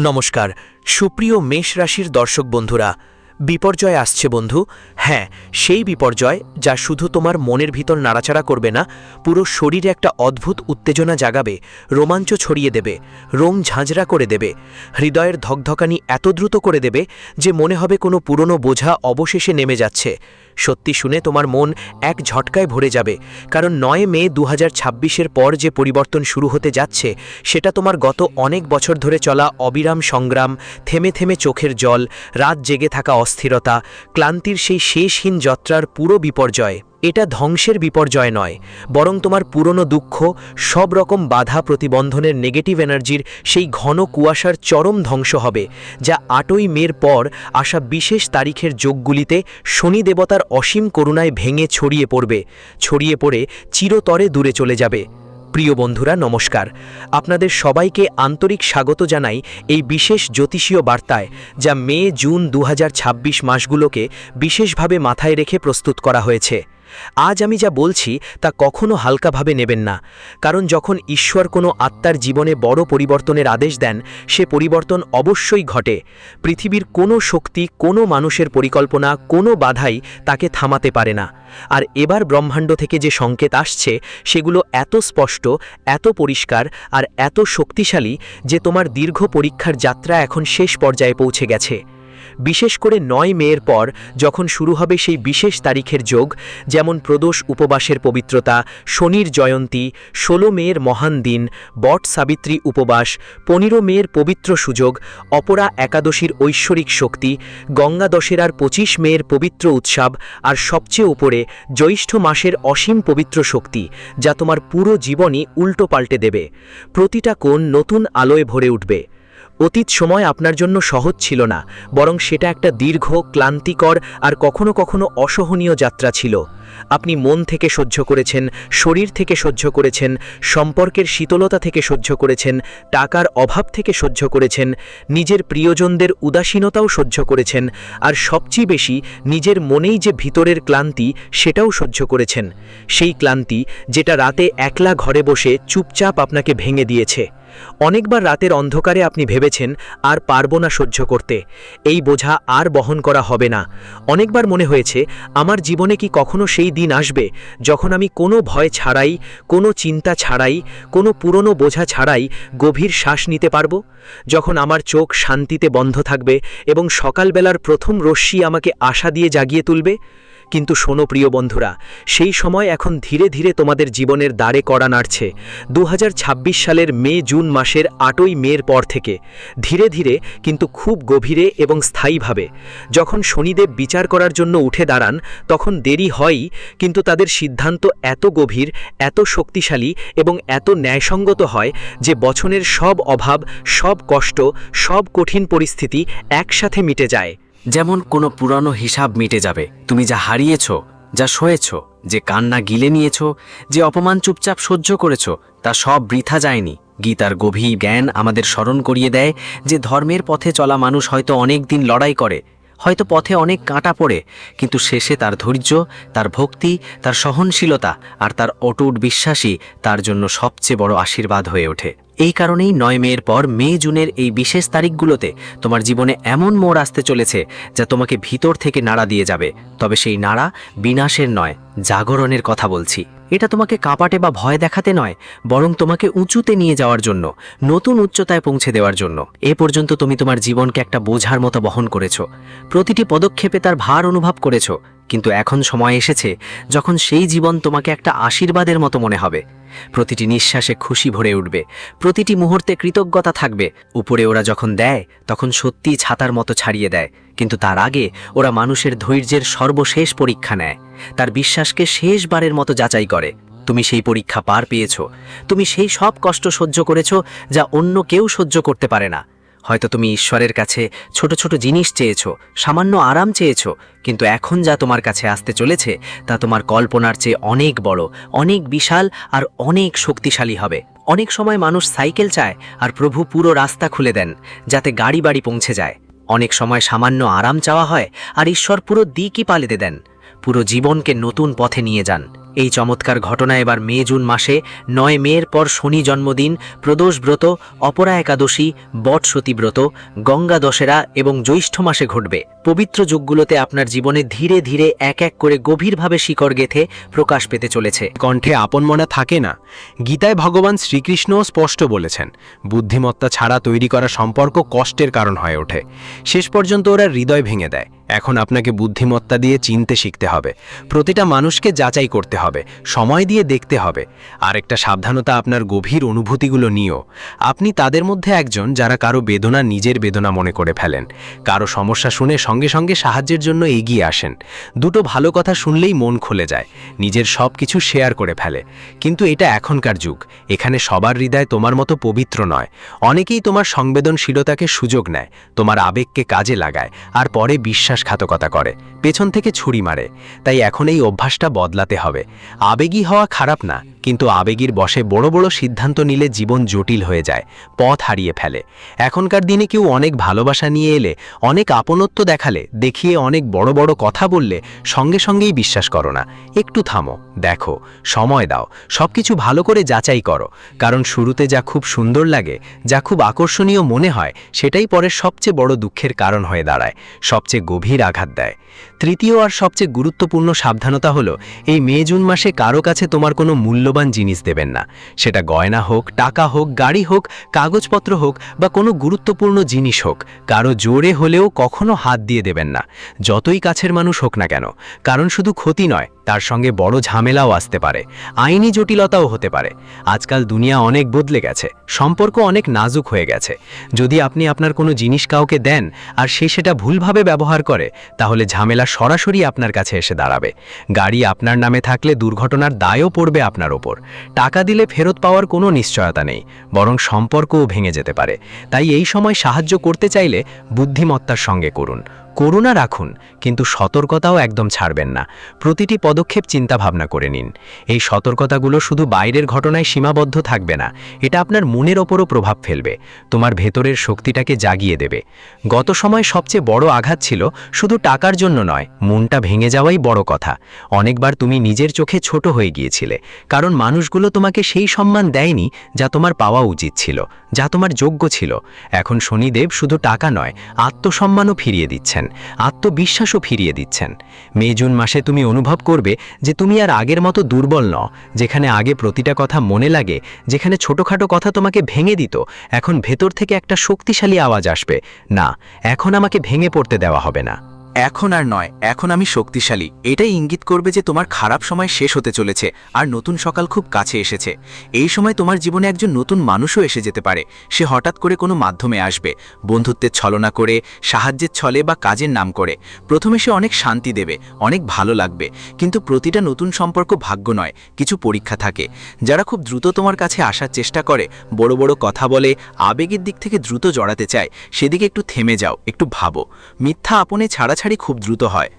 নমস্কার সুপ্রিয় মেষ রাশির দর্শক বন্ধুরা। বিপর্যয় আসছে বন্ধু। হ্যাঁ, সেই বিপর্যয় যা শুধু তোমার মনের ভিতর নাড়াচাড়া করবে না, পুরো শরীরে একটা অদ্ভুত উত্তেজনা জাগাবে, রোমাঞ্চ ছড়িয়ে দেবে, রোম ঝাঁঝরা করে দেবে, হৃদয়ের ধকধকানি এত দ্রুত করে দেবে যে মনে হবে কোনো পুরনো বোঝা অবশেষে নেমে যাচ্ছে। সত্যি শুনে তোমার মন এক ঝটকায় ভরে যাবে, কারণ ৯ মে ২০২৬-এর পর যে পরিবর্তন শুরু হতে যাচ্ছে সেটা তোমার গত অনেক বছর ধরে চলা অবিরাম সংগ্রাম, থেমে থেমে চোখের জল, রাত জেগে থাকা অস্থিরতা, ক্লান্তির সেই শেষহীন যাত্রার পুরো বিপর্যয়। এটা ধ্বংসের বিপর্যয় নয়, বরং তোমার পুরনো দুঃখ, সব রকম বাধা প্রতিবন্ধনের নেগেটিভ এনার্জির সেই ঘন কুয়াশার চরম ধ্বংস হবে, যা ৮ই মের পর আসা বিশেষ তারিখের যোগগুলিতে শনি দেবতার অসীম করুণায় ভেঙে ছড়িয়ে পড়ে চিরতরে দূরে চলে যাবে। প্রিয় বন্ধুরা নমস্কার, আপনাদের সবাইকে আন্তরিক স্বাগত জানাই এই বিশেষ জ্যোতিষীয় বার্তায়, যা মে জুন ২০২৬ মাসগুলোকে বিশেষভাবে মাথায় রেখে প্রস্তুত করা হয়েছে। আজ আমি যা বলছি তা কখনো হালকাভাবে নেবেন না, কারণ যখন ঈশ্বর কোনো আত্মার জীবনে বড় পরিবর্তনের আদেশ দেন, সে পরিবর্তন অবশ্যই ঘটে। পৃথিবীর কোনো শক্তি, কোনো মানুষের পরিকল্পনা, কোনো বাধাই তাকে থামাতে পারে না। আর এবার ব্রহ্মাণ্ড থেকে যে সংকেত আসছে সেগুলো এত স্পষ্ট, এত পরিষ্কার আর এত শক্তিশালী যে তোমার দীর্ঘ পরীক্ষার যাত্রা এখন শেষ পর্যায়ে পৌঁছে গেছে। বিশেষ করে ৯ মের পর যখন শুরু হবে সেই বিশেষ তারিখের যোগ, যেমন প্রদোষ উপবাসের পবিত্রতা, শনির জয়ন্তী, ১৬ মের মহান দিন, বট সাবিত্রী উপবাস, ১৫ মের পবিত্র সুযোগ, অপরা একাদশীর ঐশ্বরিক শক্তি, গঙ্গা দশেরার ২৫ মের পবিত্র উৎসব, আর সবচেয়ে উপরে জ্যৈষ্ঠ মাসের অসীম পবিত্র শক্তি, যা তোমার পুরো জীবনই উল্টো পাল্টে দেবে। প্রতিটা কোণ নতুন আলোয় ভরে উঠবে। অতীত সময় আপনার জন্য সহজ ছিল না, বরং সেটা একটা দীর্ঘ, ক্লান্তিকর আর কখনো কখনো অসহনীয় যাত্রা ছিল। আপনি মন থেকে সহ্য করেছেন, শরীর থেকে সহ্য করেছেন, সম্পর্কের শীতলতা থেকে সহ্য করেছেন, টাকার অভাব থেকে সহ্য করেছেন, নিজের প্রিয়জনদের উদাসীনতাও সহ্য করেছেন, আর সবচেয়ে বেশি নিজের মনেই যে ভিতরের ক্লান্তি সেটাও সহ্য করেছেন। সেই ক্লান্তি যেটা রাতে একলা ঘরে বসে চুপচাপ আপনাকে ভেঙে দিয়েছে। অনেকবার রাতের অন্ধকারে আপনি ভেবেছেন আর পারবো না সহ্য করতে, এই বোঝা আর বহন করা হবে না। অনেকবার মনে হয়েছে আমার জীবনে কি কখনো সেই দিন আসবে যখন আমি কোনো ভয় ছাড়াই, কোনো চিন্তা ছাড়াই, কোনো পুরনো বোঝা ছাড়াই গভীর শ্বাস নিতে পারবো, যখন আমার চোখ শান্তিতে বন্ধ থাকবে এবং সকালবেলার প্রথম রশ্মি আমাকে আশা দিয়ে জাগিয়ে তুলবে। কিন্তু শোনো প্রিয় বন্ধুরা, সেই সময় এখন ধীরে ধীরে তোমাদের জীবনের দ্বারে কড়া নাড়ছে। ২০২৬ সালের মে জুন মাসের ৮ই মের পর থেকে ধীরে ধীরে, কিন্তু খুব গভীরে এবং স্থায়ীভাবে, যখন শনিদেব বিচার করার জন্য উঠে দাঁড়ান, তখন দেরি হয়ই, কিন্তু তাদের সিদ্ধান্ত এত গভীর, এত শক্তিশালী এবং এত ন্যায়সঙ্গত হয় যে বছরের সব অভাব, সব কষ্ট, সব কঠিন পরিস্থিতি একসাথে মিটে যায়। যেমন কোনো পুরানো হিসাব মিটে যাবে। তুমি যা হারিয়েছ, যা সয়েছ, যে কান্না গিলে নিয়েছ, যে অপমান চুপচাপ সহ্য করেছ, তা সব বৃথা যায়নি। গীতার গভীর জ্ঞান আমাদের স্মরণ করিয়ে দেয় যে ধর্মের পথে চলা মানুষ হয়তো অনেক দিন লড়াই করে, হয়তো পথে অনেক কাঁটা পড়ে, কিন্তু শেষে তার ধৈর্য, তার ভক্তি, তার সহনশীলতা আর তার অটুট বিশ্বাসই তার জন্য সবচেয়ে বড় আশীর্বাদ হয়ে ওঠে। এই কারণেই ৯ মের পর মে জুনের এই বিশেষ তারিখগুলোতে তোমার জীবনে এমন মোড় আসতে চলেছে যা তোমাকে ভিতর থেকে নাড়া দিয়ে যাবে। তবে সেই নাড়া বিনাশের নয়, জাগরণের কথা বলছি। এটা তোমাকে কাঁপাটে বা ভয় দেখাতে নয়, বরং তোমাকে উঁচুতে নিয়ে যাওয়ার জন্য, নতুন উচ্চতায় পৌঁছে দেওয়ার জন্য। এ পর্যন্ত তুমি তোমার জীবনকে একটা বোঝার মতো বহন করেছ, প্রতিটি পদক্ষেপে তার ভার অনুভব করেছ, কিন্তু এখন সময় এসেছে যখন সেই জীবন তোমাকে একটা আশীর্বাদের মতো মনে হবে। প্রতিটি নিঃশ্বাসে খুশি ভরে উঠবে, প্রতিটি মুহূর্তে কৃতজ্ঞতা থাকবে। উপরে ওরা যখন দেয় তখন সত্যিই ছাতার মতো ছাড়িয়ে দেয়, কিন্তু তার আগে ওরা মানুষের ধৈর্যের সর্বশেষ পরীক্ষা নেয়, তার বিশ্বাসকে শেষবারের মতো যাচাই করে। তুমি সেই পরীক্ষা পার পেয়েছ, তুমি সেই সব কষ্ট সহ্য করেছ যা অন্য কেউ সহ্য করতে পারে না। হয়তো তুমি ঈশ্বরের কাছে ছোট ছোট জিনিস চেয়েছ, সামান্য আরাম চেয়েছ, কিন্তু এখন যা তোমার কাছে আসতে চলেছে তা তোমার কল্পনার চেয়ে অনেক বড়, অনেক বিশাল আর অনেক শক্তিশালী হবে। অনেক সময় মানুষ সাইকেল চায় আর প্রভু পুরো রাস্তা খুলে দেন যাতে গাড়ি বাড়ি পৌঁছে যায়। অনেক সময় সামান্য আরাম চাওয়া হয় আর ঈশ্বর পুরো দিকই পাল্টে দেন, পুরো জীবনকে নতুন পথে নিয়ে যান। এই চমৎকার ঘটনা এবার মে জুন মাসে 9 মের পর শনি জন্মদিন, প্রদোষ ব্রত, অপরা একাদশী, বটসতী ব্রত, গঙ্গা দশেরা এবং জ্যৈষ্ঠ মাসে ঘটবে। পবিত্র যুগগুলোতে আপনার জীবনে ধীরে ধীরে এক এক করে গভীরভাবে শিকড় গেঁথে প্রকাশ পেতে চলেছে। কণ্ঠে আপনমনা থাকে না। গীতায় ভগবান শ্রীকৃষ্ণও স্পষ্ট বলেছেন, বুদ্ধিমত্তা ছাড়া তৈরি করা সম্পর্ক কষ্টের কারণ হয়ে ওঠে। শেষ পর্যন্ত ওরা হৃদয় ভেঙে দেয়। এখন আপনাকে বুদ্ধিমত্তা দিয়ে চিনতে শিখতে হবে, প্রতিটা মানুষকে যাচাই করতে হবে, সময় দিয়ে দেখতে হবে। আর একটা সাবধানতা, আপনার গভীর অনুভূতিগুলো নিও। আপনি তাদের মধ্যে একজন যারা কারো বেদনা নিজের বেদনা মনে করে ফেলেন, কারো সমস্যা শুনে সঙ্গে সঙ্গে সাহায্যের জন্য এগিয়ে আসেন। দুটো ভালো কথা শুনলেই মন খুলে যায়, নিজের সব কিছু শেয়ার করে ফেলে। কিন্তু এটা এখনকার যুগ, এখানে সবার হৃদয় তোমার মতো পবিত্র নয়। অনেকেই তোমার সংবেদনশীলতাকে সুযোগ নেয়, তোমার আবেগকে কাজে লাগায়, আর পরে বিশ্বাসঘাতকতা করে, পেছন থেকে ছুরি মারে। তাই এখন এই অভ্যাসটা বদলাতে হবে। আবেগী হওয়া খারাপ না, কিন্তু আবেগীর বশে বড় বড় সিদ্ধান্ত নিলে জীবন জটিল হয়ে যায়, পথ হারিয়ে ফেলে। এখনকার দিনে কেউ অনেক ভালোবাসা নিয়ে এলে, অনেক আপনত্ব দেখালে, দেখিয়ে অনেক বড় বড় কথা বললে সঙ্গে সঙ্গেই বিশ্বাস করো না। একটু থামো, দেখো, সময় দাও, সবকিছু ভালো করে যাচাই করো। কারণ শুরুতে যা খুব সুন্দর লাগে, যা খুব আকর্ষণীয় মনে হয়, সেটাই পরে সবচেয়ে বড় দুঃখের কারণ হয়ে দাঁড়ায়, সবচেয়ে গভীর আঘাত দেয়। তৃতীয় আর সবচেয়ে গুরুত্বপূর্ণ সাবধানতা হলো, এই মে জুন মাসে কারো কাছে তোমার কোনো মূল্যবান জিনিস দেবেন না। সেটা গয়না হোক, টাকা হোক, গাড়ি হোক, কাগজপত্র হোক বা কোনো গুরুত্বপূর্ণ জিনিস হোক, কারো জোরে হলেও কখনো হাত দিয়ে দেবেন না, যতই কাছের মানুষ হোক না কেন। কারণ শুধু ক্ষতি নয়, তার সঙ্গে বড় ঝামেলাও আসতে পারে, আইনি জটিলতাও হতে পারে। আজকাল দুনিয়া অনেক বদলে গেছে, সম্পর্ক অনেক নাজুক হয়ে গেছে। যদি আপনি আপনার কোনো জিনিস কাউকে দেন আর সে সেটা ভুলভাবে ব্যবহার করে, তাহলে ঝামেলা সরাসরি আপনার কাছে এসে দাঁড়াবে। গাড়ি আপনার নামে থাকলে দুর্ঘটনার দায়ও পড়বে আপনার ওপর। টাকা দিলে ফেরত পাওয়ার কোনো নিশ্চয়তা নেই, বরং সম্পর্কও ভেঙে যেতে পারে। তাই এই সময় সাহায্য করতে চাইলে বুদ্ধিমত্তার সঙ্গে করুন, করুণা রাখুন, কিন্তু সতর্কতাও একদম ছাড়বেন না। প্রতিটি পদক্ষেপ চিন্তা ভাবনা করে নিন। এই সতর্কতাগুলো শুধু বাইরের ঘটনায় সীমাবদ্ধ থাকবে না, এটা আপনার মনের ওপরও প্রভাব ফেলবে, তোমার ভেতরের শক্তিটাকে জাগিয়ে দেবে। গত সময় সবচেয়ে বড় আঘাত ছিল শুধু টাকার জন্য নয়, মনটা ভেঙে যাওয়াই বড় কথা। অনেকবার তুমি নিজের চোখে ছোট হয়ে গিয়েছিলে, কারণ মানুষগুলো তোমাকে সেই সম্মান দেয়নি যা তোমার পাওয়া উচিত ছিল, যা তোমার যোগ্য ছিল। এখন শনিদেব শুধু টাকা নয়, আত্মসম্মানও ফিরিয়ে দিচ্ছেন, আত্মবিশ্বাসও ফিরিয়ে দিচ্ছেন। মে জুন মাসে তুমি অনুভব করবে যে তুমি আর আগের মতো দুর্বল নও। যেখানে আগে প্রতিটা কথা মনে লাগে, যেখানে ছোটখাটো কথা তোমাকে ভেঙে দিত, এখন ভেতর থেকে একটা শক্তিশালী আওয়াজ আসবে, না, এখন আমাকে ভেঙে পড়তে দেওয়া হবে না। এখন আর নয়, এখন আমি শক্তিশালী। এটাই ইঙ্গিত করবে যে তোমার খারাপ সময় শেষ হতে চলেছে আর নতুন সকাল খুব কাছে এসেছে। এই সময় তোমার জীবনে একজন নতুন মানুষও এসে যেতে পারে। সে হঠাৎ করে কোনো মাধ্যমে আসবে, বন্ধুত্বের ছলনা করে, সাহায্যের ছলে বা কাজের নাম করে। প্রথমে সে অনেক শান্তি দেবে, অনেক ভালো লাগবে, কিন্তু প্রতিটা নতুন সম্পর্ক ভাগ্য নয়, কিছু পরীক্ষা থাকে। যারা খুব দ্রুত তোমার কাছে আসার চেষ্টা করে, বড় বড় কথা বলে, আবেগের দিক থেকে দ্রুত জড়াতে চায়, সেদিকে একটু থেমে যাও, একটু ভাবো। মিথ্যা আপনে ছাড়াছাড়ি খুব দ্রুত হয়।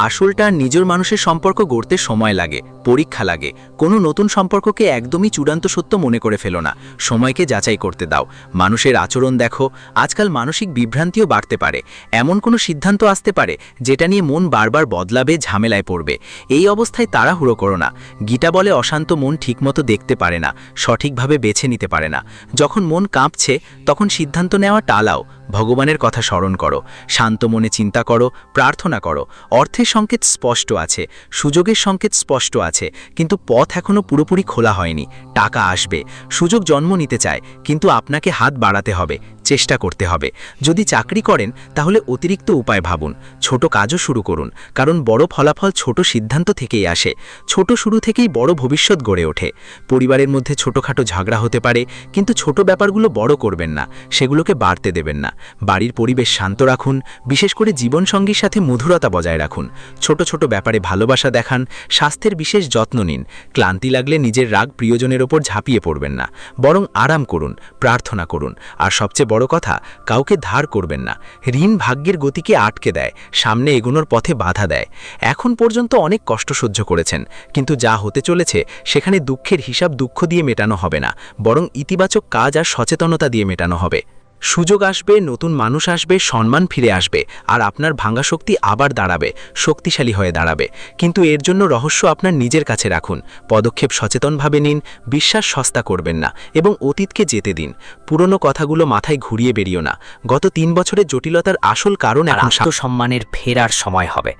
আসলটা নিজের মানুষের সম্পর্ক গড়তে সময় লাগে, পরীক্ষা লাগে। কোনো নতুন সম্পর্ককে একদমই চূড়ান্ত সত্য মনে করে ফেলো না, সময়কে যাচাই করতে দাও। মানুষের আচরণ দেখো, আজকাল মানসিক বিভ্রান্তিও বাড়তে পারে। এমন কোনো সিদ্ধান্ত আসতে পারে যেটা নিয়ে মন বারবার বদলাবে, ঝামেলায় পড়বে। এই অবস্থায় তাড়াহুড়ো করো না। গীতা বলে, অশান্ত মন ঠিকমতো দেখতে পারে না, সঠিকভাবে বেছে নিতে পারে না। যখন মন কাঁপছে, তখন সিদ্ধান্ত নেওয়া টালাও। ভগবানের কথা স্মরণ করো, শান্ত মনে চিন্তা করো, প্রার্থনা করো। অর্থের সংকেত স্পষ্ট আছে, সুযোগের সংকেত স্পষ্ট আছে, কিন্তু পথ এখনো পুরোপুরি খোলা হয়নি। টাকা আসবে, সুযোগ জন্ম নিতে চায়, কিন্তু আপনাকে হাত বাড়াতে হবে, চেষ্টা করতে হবে। যদি চাকরি করেন, তাহলে অতিরিক্ত উপায় ভাবুন। ছোট কাজও শুরু করুন, কারণ বড় ফলাফল ছোট সিদ্ধান্ত থেকেই আসে। ছোট শুরু থেকেই বড় ভবিষ্যৎ গড়ে ওঠে। পরিবারের মধ্যে ছোটখাটো ঝগড়া হতে পারে, কিন্তু ছোট ব্যাপারগুলো বড় করবেন না, সেগুলোকে বাড়তে দেবেন না। বাড়ির পরিবেশ শান্ত রাখুন, বিশেষ করে জীবনসঙ্গীর সাথে মধুরতা বজায় রাখুন। ছোট ছোট ব্যাপারে ভালোবাসা দেখান, স্বাস্থ্যের বিশেষ যত্ন নিন। ক্লান্তি লাগলে নিজের রাগ প্রিয়জনের ওপর ঝাঁপিয়ে পড়বেন না, বরং আরাম করুন, প্রার্থনা করুন। আর সবচেয়ে বড় কথা, কাউকে ধার করবেন না। ঋণ ভাগ্যের গতিকে আটকে দেয়, সামনে এগোনোর পথে বাধা দেয়। এখন পর্যন্ত অনেক কষ্ট সহ্য করেছেন, কিন্তু যা হতে চলেছে সেখানে দুঃখের হিসাব দুঃখ দিয়ে মেটানো হবে না, বরং ইতিবাচক কাজ আর সচেতনতা দিয়ে মেটানো হবে। সুযোগ আসবে, নতুন মানুষ আসবে, সম্মান ফিরে আসবে, আর আপনার ভাঙা শক্তি আবার দাঁড়াবে, শক্তিশালী হয়ে দাঁড়াবে। কিন্তু এর জন্য রহস্য আপনার নিজের কাছে রাখুন, পদক্ষেপ সচেতনভাবে নিন, বিশ্বাস সস্তা করবেন না এবং অতীতকে যেতে দিন। পুরনো কথাগুলো মাথায় ঘুরিয়ে বেরিও না। গত 3 বছরের জটিলতার আসল কারণ আর এখন আত্মসম্মানের ফেরার সময় হবে।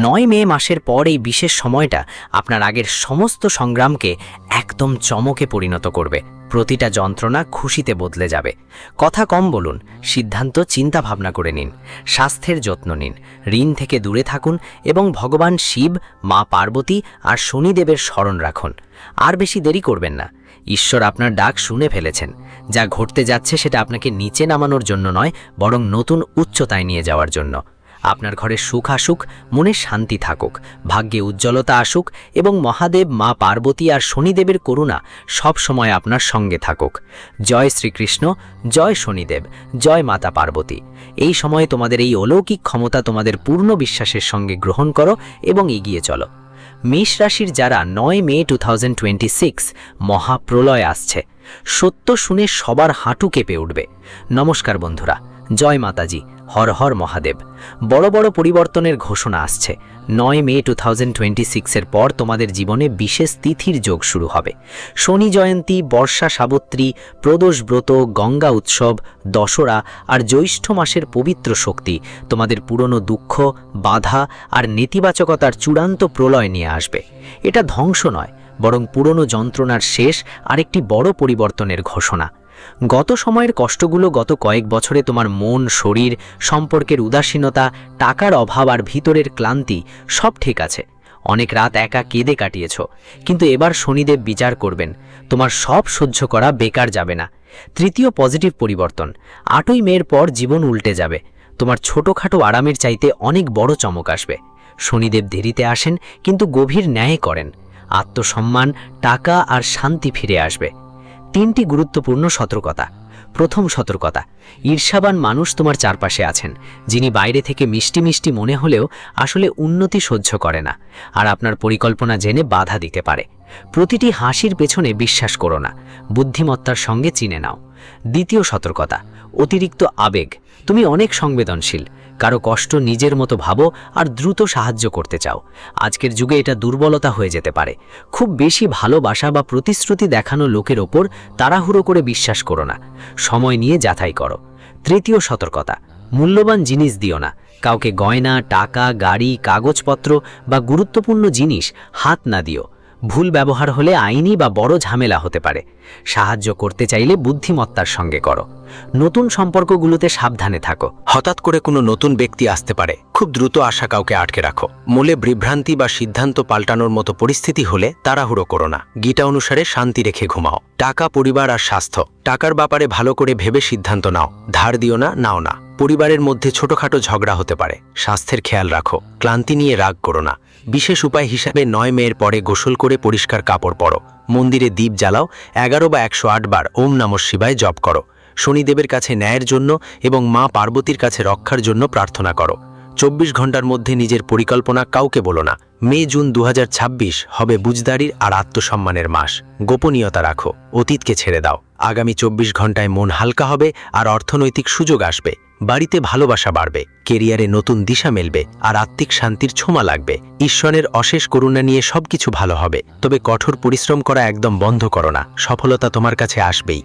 9 মে মাসের পর এই বিশেষ সময়টা আপনার আগের সমস্ত সংগ্রামকে একদম চমকে পরিণত করবে। প্রতিটা যন্ত্রণা খুশিতে বদলে যাবে। কথা কম বলুন, সিদ্ধান্ত চিন্তা ভাবনা করে নিন, স্বাস্থ্যের যত্ন নিন, ঋণ থেকে দূরে থাকুন এবং ভগবান শিব, মা পার্বতী আর শনিদেবের স্মরণ রাখুন। আর বেশি দেরি করবেন না। ঈশ্বর আপনার ডাক শুনে ফেলেছেন। যা ঘটতে যাচ্ছে সেটা আপনাকে নিচে নামানোর জন্য নয়, বরং নতুন উচ্চতায় নিয়ে যাওয়ার জন্য। আপনার ঘরে সুখ আসুক, মনে শান্তি থাকুক, ভাগ্যে উজ্জ্বলতা আসুক এবং মহাদেব, মা পার্বতী আর শনিদেবের করুণা সব সময় আপনার সঙ্গে থাকুক। জয় শ্রীকৃষ্ণ, জয় শনিদেব, জয় মাতা পার্বতী। এই সময়ে তোমাদের এই অলৌকিক ক্ষমতা তোমাদের পূর্ণ বিশ্বাসের সঙ্গে গ্রহণ করো এবং এগিয়ে চলো। মেষ রাশির যারা 9 মে 2026 মহাপ্রলয় আসছে, সত্য শুনে সবার হাঁটু কেঁপে উঠবে। নমস্কার বন্ধুরা, জয় মাতাজি, হর হর মহাদেব। বড় বড় পরিবর্তনের ঘোষণা আসছে। 9 মে 2026 পর তোমাদের জীবনে বিশেষ তিথির যোগ শুরু হবে। শনি জয়ন্তী, বর্ষা সাবত্রী, প্রদোষ ব্রত, গঙ্গা উৎসব, দশরা আর জ্যৈষ্ঠ মাসের পবিত্র শক্তি তোমাদের পুরনো দুঃখ, বাধা আর নেতিবাচকতার চূড়ান্ত প্রলয় নিয়ে আসবে। এটা ধ্বংস নয়, বরং পুরনো যন্ত্রণার শেষ আর একটি বড় পরিবর্তনের ঘোষণা। গত সময়ের কষ্টগুলো, গত কয়েক বছরে তোমার মন, শরীর, সম্পর্কের উদাসীনতা, টাকার অভাব আর ভিতরের ক্লান্তি সব ঠিক আছে। অনেক রাত একা কেঁদে কাটিয়েছ, কিন্তু এবার শনিদেব বিচার করবেন। তোমার সব সহ্য করা বেকার যাবে না। তৃতীয় পজিটিভ পরিবর্তন, 8ই মের পর জীবন উল্টে যাবে। তোমার ছোটখাটো আরামের চাইতে অনেক বড় চমক আসবে। শনিদেব দেরিতে আসেন, কিন্তু গভীর ন্যায় করেন। আত্মসম্মান, টাকা আর শান্তি ফিরে আসবে। 3টি গুরুত্বপূর্ণ সতর্কতা। প্রথম সতর্কতা, ঈর্ষাবান মানুষ তোমার চারপাশে আছেন, যিনি বাইরে থেকে মিষ্টি মিষ্টি মনে হলেও আসলে উন্নতি সহ্য করে না আর আপনার পরিকল্পনা জেনে বাধা দিতে পারে। প্রতিটি হাসির পেছনে বিশ্বাস করো না, বুদ্ধিমত্তার সঙ্গে চিনে নাও। দ্বিতীয় সতর্কতা, অতিরিক্ত আবেগ। তুমি অনেক সংবেদনশীল, কারো কষ্ট নিজের মতো ভাবো আর দ্রুত সাহায্য করতে চাও। আজকের যুগে এটা দুর্বলতা হয়ে যেতে পারে। খুব বেশি ভালোবাসা বা প্রতিশ্রুতি দেখানো লোকের ওপর তাড়াহুড়ো করে বিশ্বাস করো না, সময় নিয়ে যাচাই করো। তৃতীয় সতর্কতা, মূল্যবান জিনিস দিও না। কাউকে গয়না, টাকা, গাড়ি, কাগজপত্র বা গুরুত্বপূর্ণ জিনিস হাত না দিও। ভুল ব্যবহার হলে আইনি বা বড় ঝামেলা হতে পারে। সাহায্য করতে চাইলে বুদ্ধিমত্তার সঙ্গে করো। নতুন সম্পর্কগুলোতে সাবধানে থাকো। হঠাৎ করে কোনো নতুন ব্যক্তি আসতে পারে, খুব দ্রুত আসা কাউকে আটকে রাখো। মূলে বিভ্রান্তি বা সিদ্ধান্ত পাল্টানোর মতো পরিস্থিতি হলে তাড়াহুড়ো করো না। গীতা অনুসারে শান্তি রেখে ঘুমাও। টাকা, পরিবার আর স্বাস্থ্য। টাকার ব্যাপারে ভালো করে ভেবে সিদ্ধান্ত নাও। ধার দিও না, নাও না। পরিবারের মধ্যে ছোটখাটো ঝগড়া হতে পারে। স্বাস্থ্যের খেয়াল রাখো। ক্লান্তি নিয়ে রাগ করো না। বিশেষ উপায় হিসাবে 9 মের পরে গোসল করে পরিষ্কার কাপড় পরো। মন্দিরে দীপ জ্বালাও। 11 বা 108 বার ওম নমঃ শিবায় জপ করো। শনিদেবের কাছে ন্যায়ের জন্য এবং মা পার্বতীর কাছে রক্ষার জন্য প্রার্থনা করো। 24 ঘন্টার মধ্যে নিজের পরিকল্পনা কাউকে বলো না। মে জুন 2026 হবে বুঝদারির আর আত্মসম্মানের মাস। গোপনীয়তা রাখো, অতীতকে ছেড়ে দাও। আগামী 24 ঘন্টায় মন হালকা হবে আর অর্থনৈতিক সুযোগ আসবে। বাড়িতে ভালোবাসা বাড়বে, কেরিয়ারে নতুন দিশা মেলবে আর আত্মিক শান্তির ছোঁয়া লাগবে। ঈশ্বরের অশেষ করুণা নিয়ে সবকিছু ভালো হবে। তবে কঠোর পরিশ্রম করা একদম বন্ধ করো না। সফলতা তোমার কাছে আসবেই।